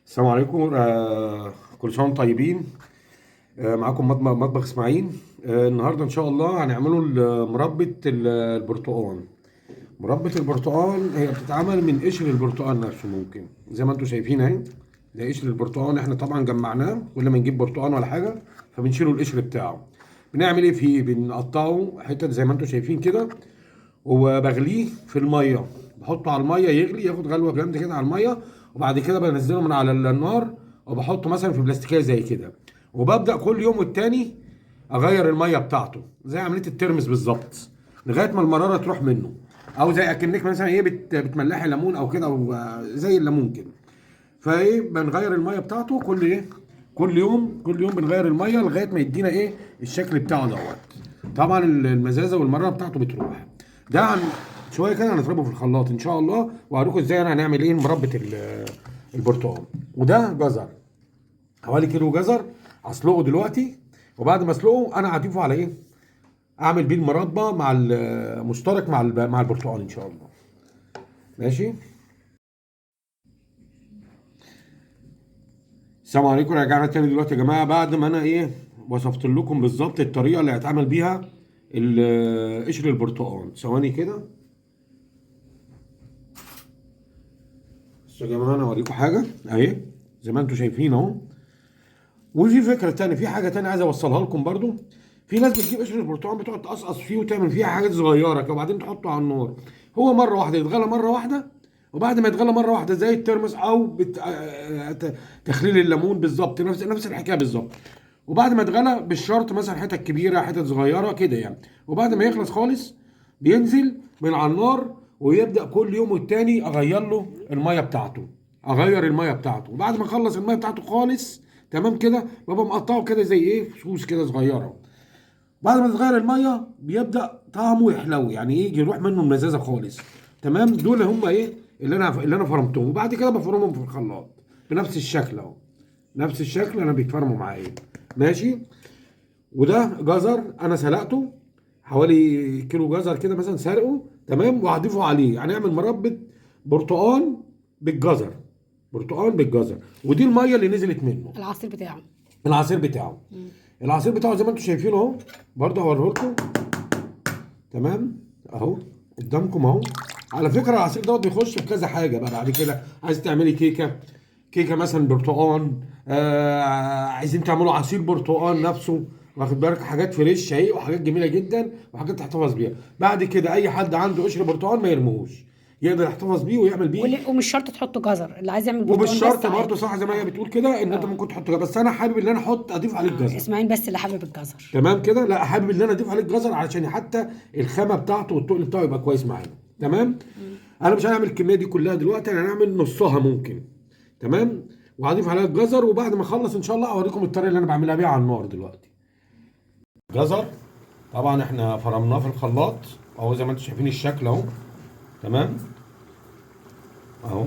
السلام عليكم. كل سنة وانتم طيبين. معاكم مطبخ اسماعيل. النهارده ان شاء الله هنعمله مربى البرتقال. مربى البرتقال هي بتتعمل من قشر البرتقال نفسه، ممكن زي ما انتم شايفين اهي. ده قشر البرتقال، احنا طبعا جمعناه كل ما نجيب برتقال ولا حاجه فبنشيله القشر بتاعه. بنعمل ايه فيه؟ بنقطعه حتت زي ما انتم شايفين كده، وبغليه في الميه. بحطه على الميه يغلي، ياخد غلوه جامده كده على الميه، وبعد كده بنزله من على النار وبحطه مثلا في بلاستيكيه زي كده. وببدا كل يوم والتاني اغير الميه بتاعته زي عمليه الترمس بالظبط، لغايه ما المراره تروح منه. او زي اكنك مثلا ايه بتملحي ليمون او كده، او زي الليمون كده. فايه بنغير الميه بتاعته كل ايه، كل يوم بنغير الميه لغايه ما يدينا ايه الشكل بتاعه دوت. طبعا المزازه والمراره بتاعته بتروح. ده عن شويه كده هنضربه في الخلاط ان شاء الله، وهوريكم ازاي انا هنعمل ايه مربى البرتقال. وده جزر، حوالي كيلو جزر هسلقه دلوقتي. وبعد ما اسلقه انا هضيفه على ايه، اعمل بيه المربى مع المشترك مع البرتقال ان شاء الله. ماشي. السلام عليكم، رجعنا تاني دلوقتي يا جماعه بعد ما انا ايه وصفت لكم بالظبط الطريقه اللي هيتعمل بيها قشر البرتقال. ثواني كده بس يا جماعه، انا اوريكم حاجه اهي زي ما انتم شايفين اهو. وفي فكره تانية، في حاجه تانية عايز اوصلها لكم برضو. في ناس بتجيب قشر البرتقال بتقعد تقصقص فيه وتعمل فيها حاجات صغيره كده وبعدين تحطه على النار. هو مره واحده يتغلى مره واحده، وبعد ما يتغلى مره واحده زي الترمس او تخليل الليمون بالظبط، نفس الحكايه بالظبط. وبعد ما اتغلى بالشرط مثلا حتت كبيره حتت صغيره كده يعني. وبعد ما يخلص خالص بينزل من على النار، ويبدا كل يوم والتاني اغير له الميه بتاعته. اغير الميه بتاعته، وبعد ما اخلص الميه بتاعته خالص تمام كده ببقى مقطعه كده زي ايه فصوص كده صغيره. بعد ما تتغير الميه بيبدا طعمه يحلو، يعني ايه يروح منه المزازه خالص. تمام. دول هم ايه اللي انا فرمتهم، وبعد كده بفرمهم في الخلاط بنفس الشكل اهو. نفس الشكل انا بيتفرموا معايا. ماشي. وده جزر انا سلقته، حوالي كيلو جزر كده مثلا سلقه تمام، وهضيفه عليه هنعمل مربى برتقال بالجزر. برتقال بالجزر. ودي الميه اللي نزلت منه، العصير بتاعه. العصير بتاعه. العصير بتاعه زي ما انتم شايفينه اهو. برضه هوريه لكم. تمام. اهو قدامكم اهو. على فكره العصير دوت بيخش في كذا حاجه بقى بعد كده. عايز تعملي كيكه، كيكه مثلا برتقال، عايزين تعملوا عصير برتقال نفسه، واخد بالك، حاجات فريش اهي وحاجات جميله جدا وحاجات تحتفظ بيها. بعد كده اي حد عنده قشر برتقال ما يرموهوش، يقدر يحتفظ بيه ويعمل بيه. ومش شرط تحط جزر، اللي عايز يعمل ومش برتقال بس شرط برضه، عادي. صح زي ما هي اه. بتقول كده ان انت اه. ممكن تحط جزر، بس انا حابب ان انا اضيف عليه الجزر. اسماعيل بس اللي حابب الجزر. تمام كده. لا، حابب ان انا اضيف عليه الجزر علشان حتى الخامه بتاعته والتقل بتاعه يبقى كويس معانا. تمام. انا مش هنعمل الكميه دي كلها دلوقتي، انا هنعمل نصها ممكن. تمام. وهضيف عليها الجزر، وبعد ما اخلص ان شاء الله اوريكم الطريقه اللي انا بعملها بيها على النار دلوقتي. جزر طبعا احنا فرمناه في الخلاط اهو زي ما انتم شايفين الشكل اهو. تمام. اهو.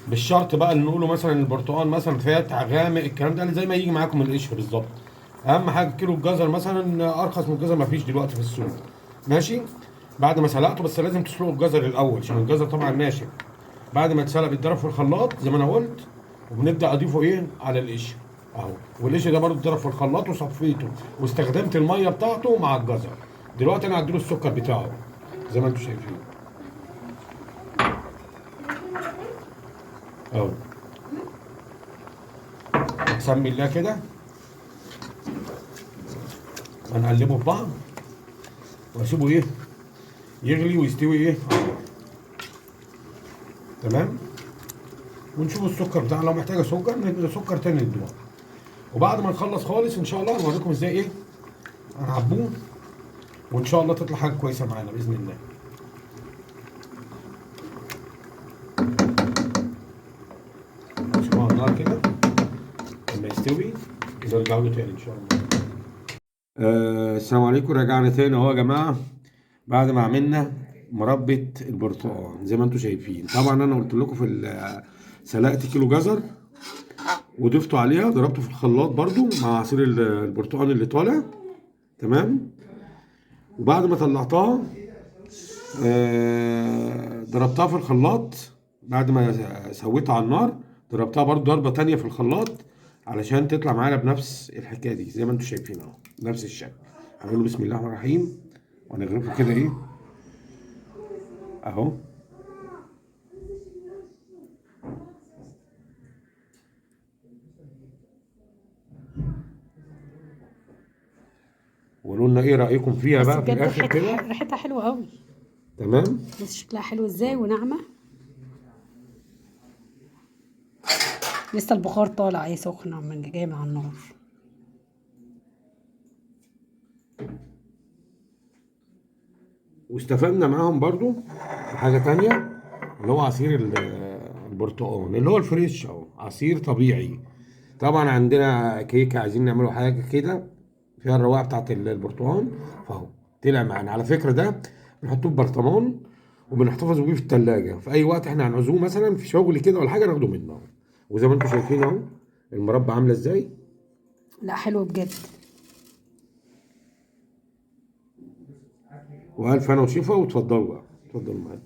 بالشرط بقى اللي نقوله مثلا البرتقال مثلا فاتح غامق، الكلام ده زي ما يجي معاكم القشر بالظبط. اهم حاجه كيلو الجزر مثلا، ارخص من الجزر مفيش دلوقتي في السوق. ماشي. بعد ما سلقته، بس لازم تسلقوا الجزر الاول عشان الجزر طبعا ناشف. بعد ما اتسلق بيتضرب في الخلاط زي ما انا قلت، وبنبدا اضيفه ايه على القشر اهو. والقشر ده برضه اتضرب في الخلاط وصفيته واستخدمت الميه بتاعته مع الجزر. دلوقتي انا هديله السكر بتاعه زي ما انتم شايفين اهو. نسمي الله كده، هنقلبه في بعض واسيبه ايه يغلي ويستوي ايه على النار. تمام. ونشوف السكر بتاعنا، لو محتاجه سكر ندي سكر تاني ندوها. وبعد ما نخلص خالص ان شاء الله هنوريكم ازاي ايه هنعبوه، وان شاء الله تطلع حاجه كويسه معانا باذن الله. نسيبوها على النار كده لما يستوي نرجع له تاني ان شاء الله. السلام عليكم، رجعنا تاني اهو يا جماعه بعد ما عملنا مربى البرتقال زي ما انتم شايفين. طبعا انا قلت لكم في سلقت كيلو جزر وضفته عليها، ضربته في الخلاط برضو مع عصير البرتقال اللي طالع. تمام. وبعد ما طلعتها ضربتها في الخلاط بعد ما سويتها على النار. ضربتها برضو ضربة تانية في الخلاط علشان تطلع معانا بنفس الحكاية دي زي ما انتم شايفين اهو، نفس الشكل. هنقول بسم الله الرحمن الرحيم وهنغرفه كده ايه اهو. وقولوا لنا ايه رأيكم فيها بس بقى في بجد الآخر كده. ريحتها حلوه قوي. تمام. بس شكلها حلو ازاي وناعمه. لسه البخار طالع ايه سخنه من جايه من على النار. واستفدنا معاهم برضو بحاجة تانية اللي هو عصير البرتقال اللي هو الفريش اهو، عصير طبيعي. طبعا عندنا كيكة عايزين نعمله حاجة كده فيها الرواقة بتاعت البرتقال، فاهو طلع معانا. على فكرة ده بنحطه في برطمان وبنحتفظ بيه في التلاجة، في أي وقت احنا هنعوزوه مثلا في شغل كده ولا حاجة ناخده منه اهو. وزي ما انتم شايفين اهو المربى عاملة ازاي. لا حلو بجد. وألف هنا وشفا، واتفضلوا بقى اتفضلوا معانا.